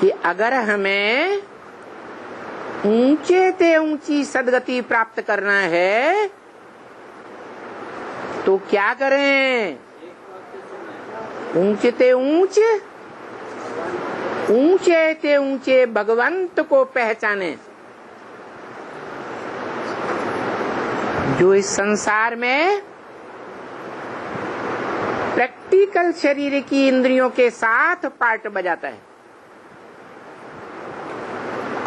कि अगर हमें ऊंचे ते ऊंची सदगति प्राप्त करना है तो क्या करें? ऊंचे ते ऊंचे भगवंत को पहचाने, जो इस संसार में प्रैक्टिकल शरीर की इंद्रियों के साथ पार्ट बजाता है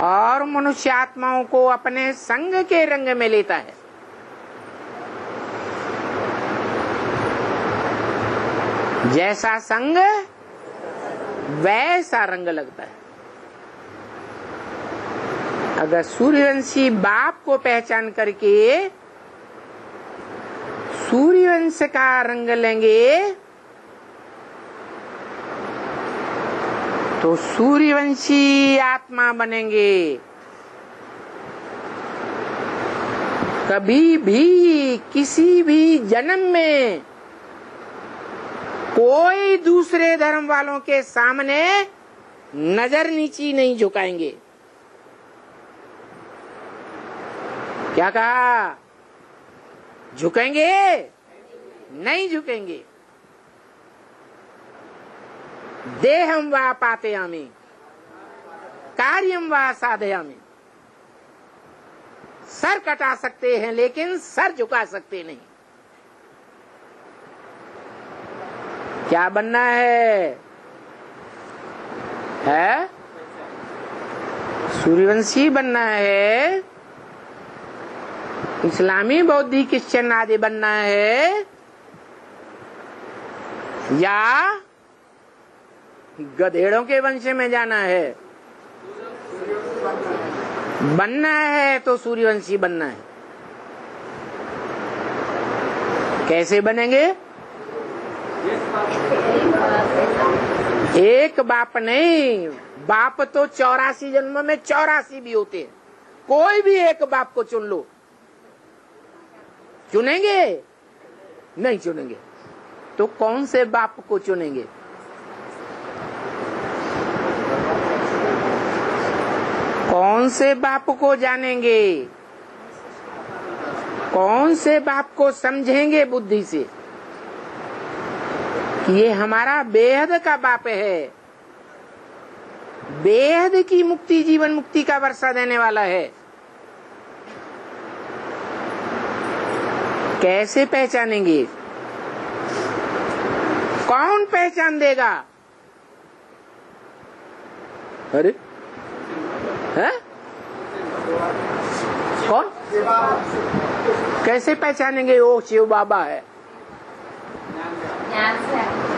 और मनुष्य आत्माओं को अपने संग के रंग में लेता है। जैसा संग वैसा रंग लगता है। अगर सूर्यवंशी बाप को पहचान करके सूर्यवंश का रंग लेंगे तो सूर्यवंशी आत्मा बनेंगे। कभी भी किसी भी जन्म में कोई दूसरे धर्म वालों के सामने नजर नीची नहीं झुकाएंगे। क्या कहा? झुकेंगे? नहीं झुकेंगे। देहम वा पातयामि कार्यम वा साधयामि। सर कटा सकते हैं लेकिन सर झुका सकते नहीं। क्या बनना है? सूर्यवंशी बनना है, इस्लामी बौद्धिक क्रिश्चियन आदि बनना है, या गधेड़ों के वंश में जाना है? बनना है तो सूर्यवंशी बनना है। कैसे बनेंगे? एक बाप नहीं, बाप तो 84 जन्म में 84 भी होते हैं। कोई भी एक बाप को चुन लो। चुनेंगे? नहीं चुनेंगे। तो कौन से बाप को चुनेंगे? कौन से बाप को जानेंगे? कौन से बाप को समझेंगे बुद्धि से कि ये हमारा बेहद का बाप है, बेहद की मुक्ति, जीवन मुक्ति का वर्षा देने वाला है? कैसे पहचानेंगे? कौन पहचान देगा? अरे है? कौन? कैसे पहचानेंगे वो शिव बाबा है?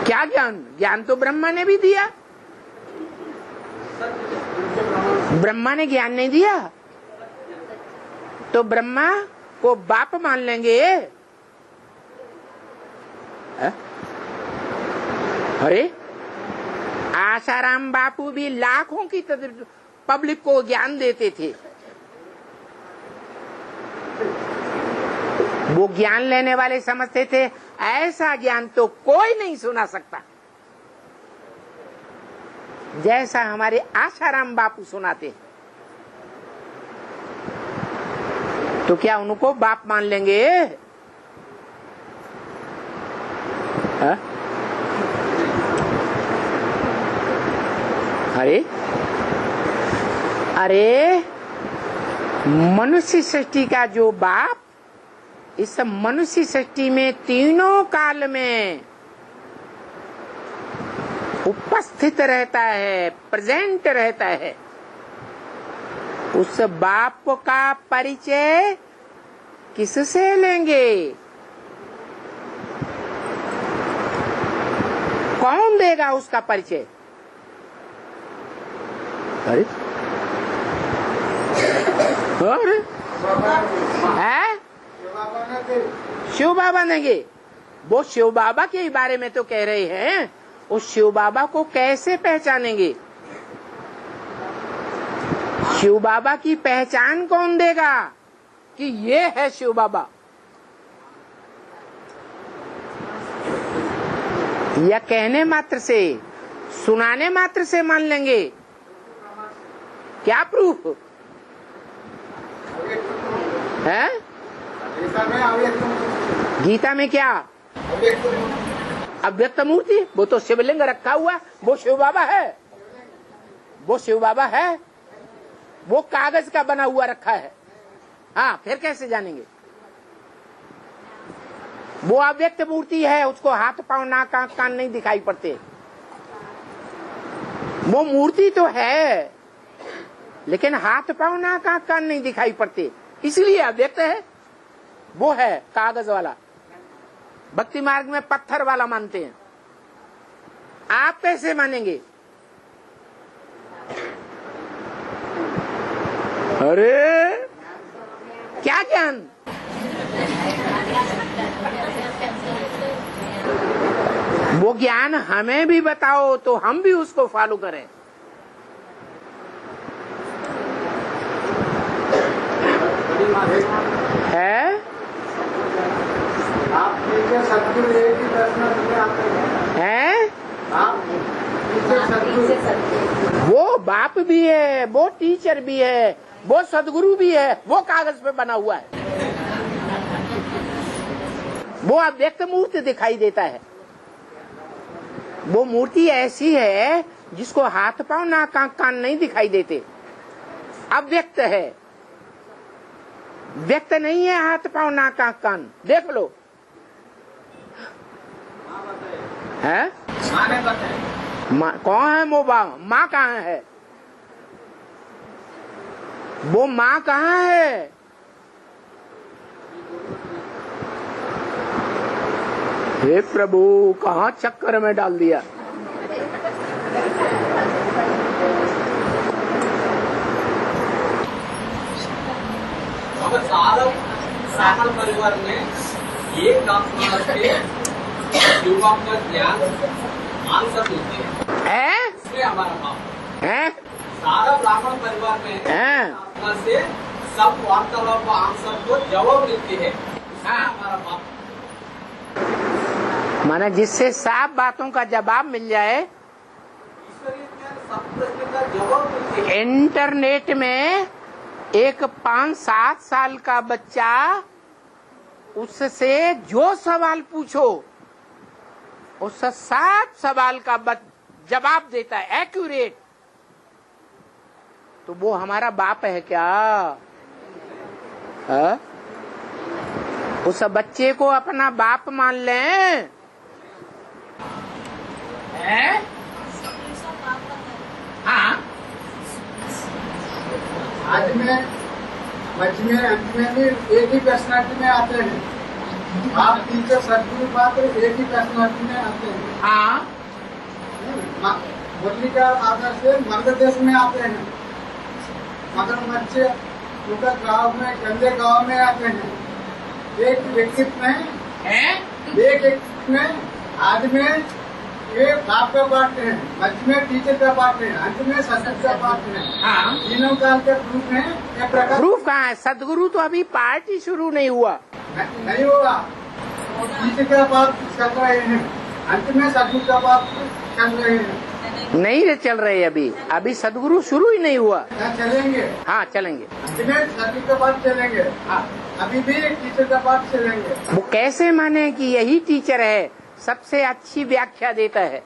क्या ज्ञान? ज्ञान तो ब्रह्मा ने भी दिया। ब्रह्मा ने ज्ञान नहीं दिया तो ब्रह्मा को बाप मान लेंगे? अरे आसाराम बापू भी लाखों की पब्लिक को ज्ञान देते थे। वो ज्ञान लेने वाले समझते थे ऐसा ज्ञान तो कोई नहीं सुना सकता जैसा हमारे आसाराम बापू सुनाते। तो क्या उनको बाप मान लेंगे? हा? अरे मनुष्य सृष्टि का जो बाप इस मनुष्य सृष्टि में तीनों काल में उपस्थित रहता है, प्रेजेंट रहता है, उस बाप का परिचय किससे लेंगे? कौन देगा उसका परिचय? अरे है शिव बाबा देंगे। वो शिव बाबा के बारे में तो कह रहे हैं, उस शिव बाबा को कैसे पहचानेंगे? शिव बाबा की पहचान कौन देगा कि ये है शिव बाबा? या कहने मात्र से, सुनाने मात्र से मान लेंगे? क्या प्रूफ है? गीता में क्या अव्यक्त मूर्ति? वो तो शिवलिंग रखा हुआ, वो शिव बाबा है, वो शिव बाबा है, वो कागज का बना हुआ रखा है। हाँ, फिर कैसे जानेंगे? वो अव्यक्त मूर्ति है, उसको हाथ पांव नाक आंख कान नहीं दिखाई पड़ते। वो मूर्ति तो है लेकिन हाथ पांव नाक आंख कान नहीं दिखाई पड़ते, इसलिए अव्यक्त है। वो है कागज वाला, भक्ति मार्ग में पत्थर वाला मानते हैं। आप कैसे मानेंगे? अरे क्या ज्ञान? वो ज्ञान हमें भी बताओ तो हम भी उसको फॉलो करें। है आप सदगुरु एक ही दर्शन में आते हैं। आप वो बाप भी है, वो टीचर भी है, वो सदगुरु भी है, वो कागज पे बना हुआ है। वो अव्यक्त मूर्ति दिखाई देता है। वो मूर्ति ऐसी है जिसको हाथ पांव नाक आंख कान नहीं दिखाई देते, अव्यक्त है। व्यक्त नहीं है हाथ पांव नाक आंख कान। देख लो है? कौन है वो माँ कहाँ है? वो माँ कहाँ है? हे प्रभु, कहाँ चक्कर में डाल दिया। साधन परिवार में एक आत्मा से युवा का ज्ञान आंसर मिलते हैं। इसलिए हमारा बाप है? सारा ब्राह्मण परिवार में आत्मा से सब वार्तालाप आंसर को जवाब मिलती है। हमारा बाप माने जिससे साफ बातों का जवाब मिल जाए। सब प्रश्न का जवाब मिलती है। इंटरनेट में एक 5-7 साल का बच्चा, उससे जो सवाल पूछो उस 7 सवाल का जवाब देता है एक्यूरेट। तो वो हमारा बाप है क्या? है? उस बच्चे को अपना बाप मान लें। हाँ, आज में मध्य में अंत में भी एक ही पर्सनालिटी में आते हैं। आप टीचर सदगुरु पात्र एक ही पर्सनालिटी में आते हैं। हाँ, मुरली का आदर से मध्य देश में आते हैं, मगर बच्चे उनका गाँव में गंदे गाँव में आते हैं। एक व्यक्तित्व में एक में आज में ये बाप का पाठ है, मध्य में टीचर का पाठ है, अंत में सदगुरु का पाठ है। हाँ। तीनों काल के प्रूफ है। ये प्रकार प्रूफ कहाँ है? सदगुरु तो अभी पाठ ही शुरू नहीं हुआ। नहीं होगा। टीचर का पाठ चल रहे हैं, अंत में सदगुरु का पाठ चल रहे हैं। नहीं चल रहे अभी सदगुरु शुरू ही नहीं हुआ। चलेंगे। हाँ, चलेंगे। अंत में सदगुरु का पाठ चलेंगे। हाँ, अभी भी टीचर का पाठ चलेंगे। वो कैसे माने कि यही टीचर है? सबसे अच्छी व्याख्या देता है।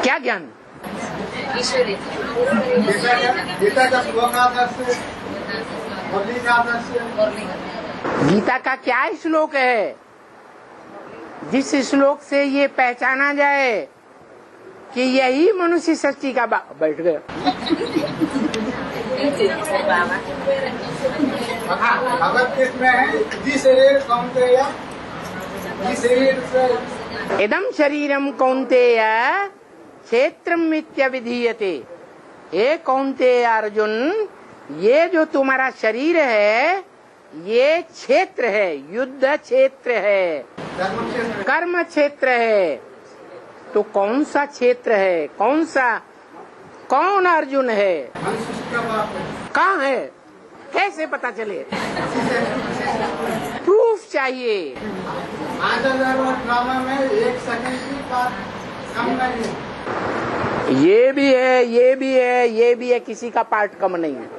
क्या ज्ञान? गीता का श्लोक आदर्श, मुरली का आदर्श। गीता का क्या श्लोक है जिस श्लोक से ये पहचाना जाए कि यही मनुष्य सृष्टि का बैठ गया? भगवत में है, जी शरीर कौन्तेय, जी शरीर से इदम शरीरम कौन्तेय क्षेत्रम मित्यभिधीयते। हे कौन्तेय अर्जुन, ये जो तुम्हारा शरीर है ये क्षेत्र है, युद्ध क्षेत्र है, कर्म क्षेत्र है। तो कौन सा क्षेत्र है? कौन सा? कौन अर्जुन है? कहाँ है? कैसे पता चले? प्रूफ चाहिए। 5000 ड्रामा में 1 सेकंड की बात कम नहीं है। ये भी है, ये भी है, ये भी है, किसी का पार्ट कम नहीं है।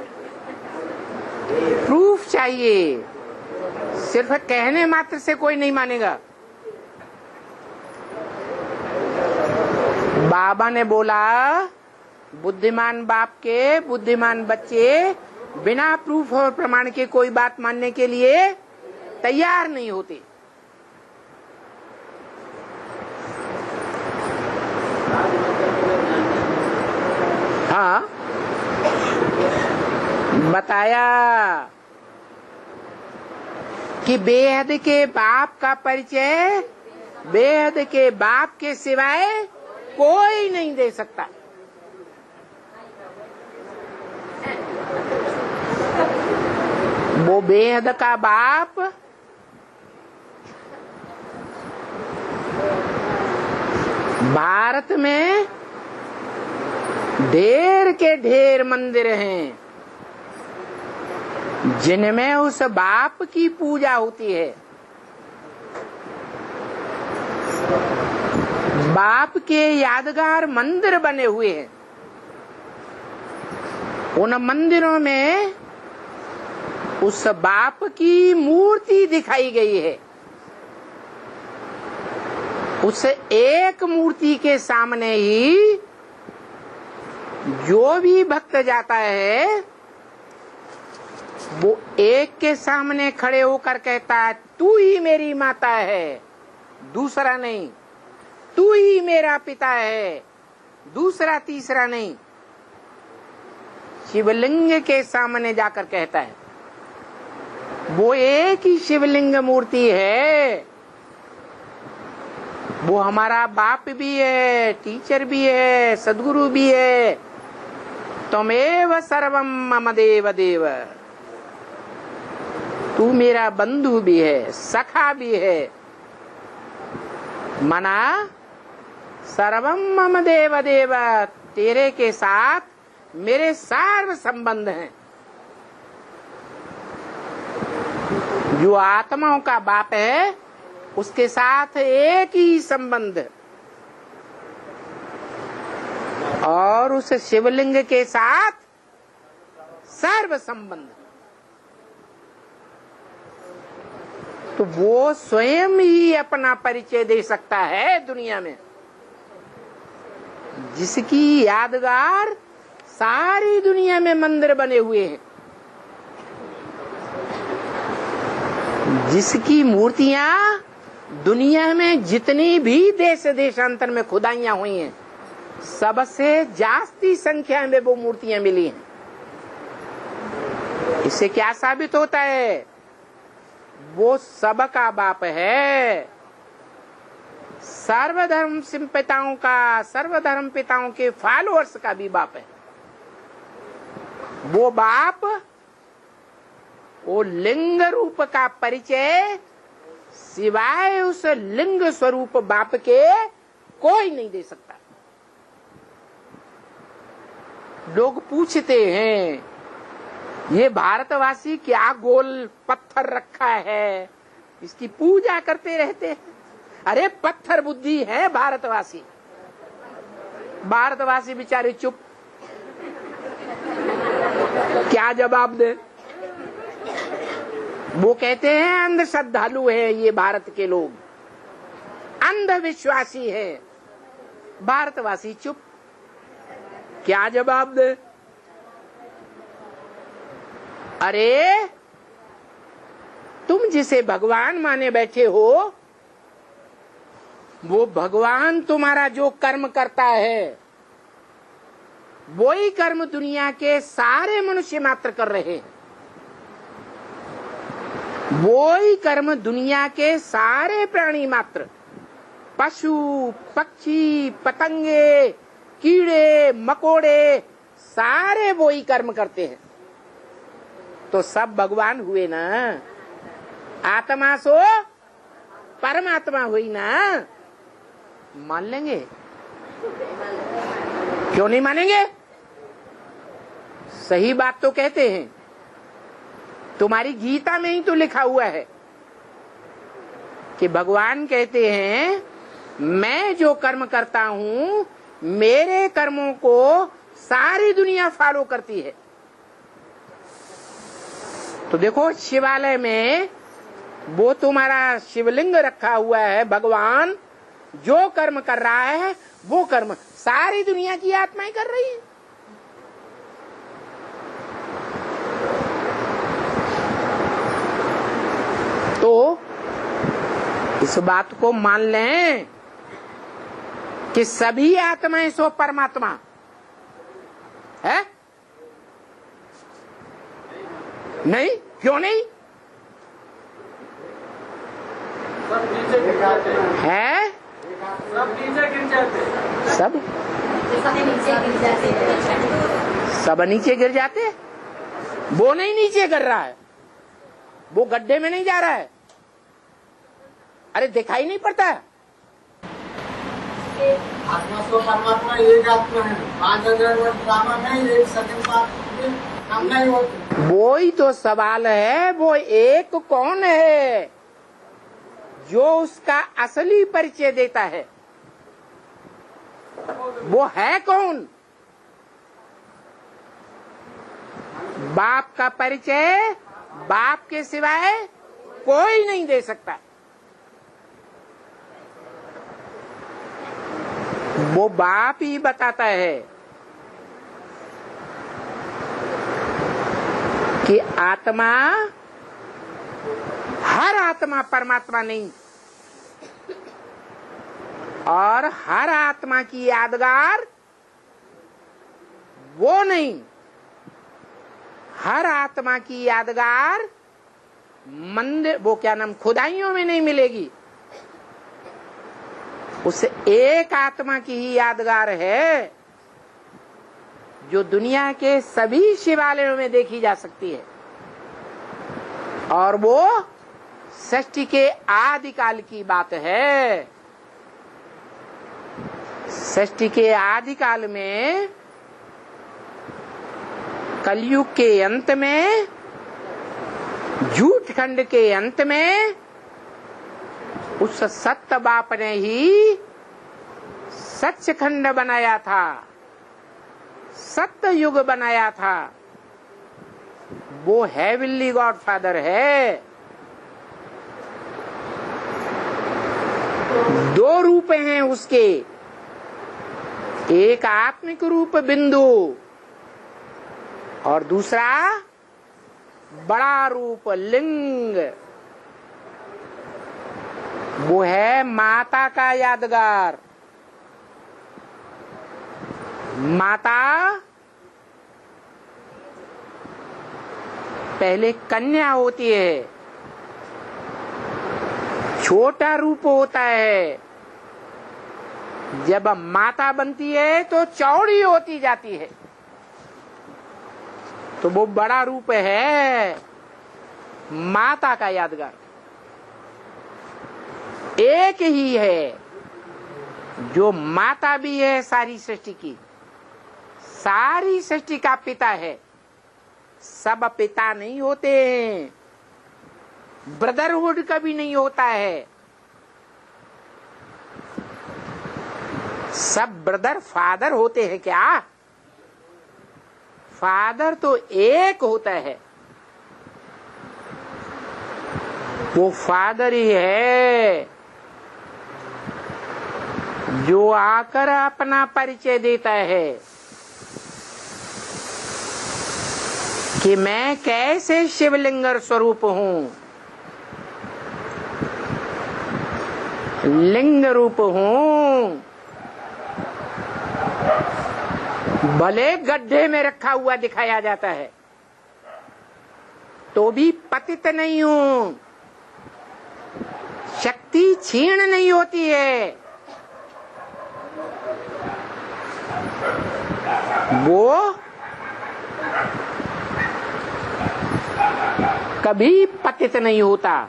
प्रूफ चाहिए, सिर्फ कहने मात्र से कोई नहीं मानेगा। बाबा ने बोला बुद्धिमान बाप के बुद्धिमान बच्चे बिना प्रूफ और प्रमाण के कोई बात मानने के लिए तैयार नहीं होते। हाँ, बताया कि बेहद के बाप का परिचय बेहद के बाप के सिवाय कोई नहीं दे सकता। वो बेहद का बाप भारत में ढेर के ढेर मंदिर हैं जिनमें उस बाप की पूजा होती है। बाप के यादगार मंदिर बने हुए हैं। उन मंदिरों में उस बाप की मूर्ति दिखाई गई है। उस एक मूर्ति के सामने ही जो भी भक्त जाता है वो एक के सामने खड़े होकर कहता है, तू ही मेरी माता है, दूसरा नहीं। तू ही मेरा पिता है, दूसरा तीसरा नहीं। शिवलिंग के सामने जाकर कहता है। वो एक ही शिवलिंग मूर्ति है। वो हमारा बाप भी है, टीचर भी है, सदगुरु भी है। त्वमेव सर्वम मम देव देव। तू मेरा बंधु भी है, सखा भी है। मना सर्वम मम देव देव। तेरे के साथ मेरे सर्व संबंध हैं। जो आत्माओं का बाप है उसके साथ एक ही संबंध, और उस शिवलिंग के साथ सर्व संबंध। तो वो स्वयं ही अपना परिचय दे सकता है दुनिया में, जिसकी यादगार सारी दुनिया में मंदिर बने हुए हैं, जिसकी मूर्तियां दुनिया में जितनी भी देश देशांतर में खुदाइयां हुई हैं सबसे जास्ती संख्या में वो मूर्तियां मिली हैं। इससे क्या साबित होता है? वो सबका बाप है, सर्वधर्म पिताओं का, सर्वधर्म पिताओं के फॉलोअर्स का भी बाप है। वो बाप वो लिंग रूप का परिचय सिवाय उस लिंग स्वरूप बाप के कोई नहीं दे सकता। लोग पूछते हैं ये भारतवासी क्या गोल पत्थर रखा है, इसकी पूजा करते रहते हैं। अरे पत्थर बुद्धि है भारतवासी। भारतवासी बेचारे चुप, क्या जवाब दे? वो कहते हैं अंध श्रद्धालु है ये भारत के लोग, अंधविश्वासी है। भारतवासी चुप, क्या जवाब दे? अरे तुम जिसे भगवान माने बैठे हो वो भगवान तुम्हारा जो कर्म करता है वही कर्म दुनिया के सारे मनुष्य मात्र कर रहे हैं। वही कर्म दुनिया के सारे प्राणी मात्र, पशु पक्षी पतंगे कीड़े मकोड़े सारे वही कर्म करते हैं। तो सब भगवान हुए ना। आत्मा सो परमात्मा हुई ना। मान लेंगे? क्यों नहीं मानेंगे? सही बात तो कहते हैं। तुम्हारी गीता में ही तो लिखा हुआ है कि भगवान कहते हैं मैं जो कर्म करता हूं मेरे कर्मों को सारी दुनिया फॉलो करती है। तो देखो शिवालय में वो तुम्हारा शिवलिंग रखा हुआ है, भगवान जो कर्म कर रहा है वो कर्म सारी दुनिया की आत्माएं कर रही है। तो इस बात को मान लें कि सभी आत्माएं सो परमात्मा है? नहीं, क्यों नहीं है? सब नीचे गिर जाते, सब नीचे गिर जाते। वो नहीं नीचे गिर रहा है, वो गड्ढे में नहीं जा रहा है। अरे दिखाई नहीं पड़ता है? आत्मा तो परमात्मा एक आत्मा है। 5000 वर्ष ड्रामा में एक सेकंड बाद हम नहीं होते। वो ही तो सवाल है, वो एक कौन है जो उसका असली परिचय देता है? वो है कौन? बाप का परिचय बाप के सिवाय कोई नहीं दे सकता। वो बाप ही बताता है कि आत्मा, हर आत्मा परमात्मा नहीं, और हर आत्मा की यादगार वो नहीं। हर आत्मा की यादगार मंदिर, वो क्या नाम, खुदाइयों में नहीं मिलेगी। उस एक आत्मा की ही यादगार है जो दुनिया के सभी शिवालयों में देखी जा सकती है, और वो सृष्टि के आदिकाल की बात है। सृष्टि के आदिकाल में, कलयुग के अंत में, झूठ खंड के अंत में, उस सत्य बाप ने ही सच्च खंड बनाया था, सत्य युग बनाया था। वो हेवनली गॉडफादर है। दो रूप हैं उसके, एक आत्मिक रूप बिंदु और दूसरा बड़ा रूप लिंग। वो है माता का यादगार। माता पहले कन्या होती है, छोटा रूप होता है। जब माता बनती है तो चौड़ी होती जाती है, तो वो बड़ा रूप है माता का यादगार। एक ही है जो माता भी है सारी सृष्टि की, सारी सृष्टि का पिता है। सब पिता नहीं होते हैं, ब्रदरहुड कभी नहीं होता है। सब ब्रदर फादर होते हैं क्या? फादर तो एक होता है, वो फादर ही है जो आकर अपना परिचय देता है कि मैं कैसे शिवलिंग स्वरूप हूँ, लिंग रूप हूँ। भले गड्ढे में रखा हुआ दिखाया जाता है तो भी पतित नहीं हूँ, शक्ति क्षीण नहीं होती है। वो कभी पतित नहीं होता।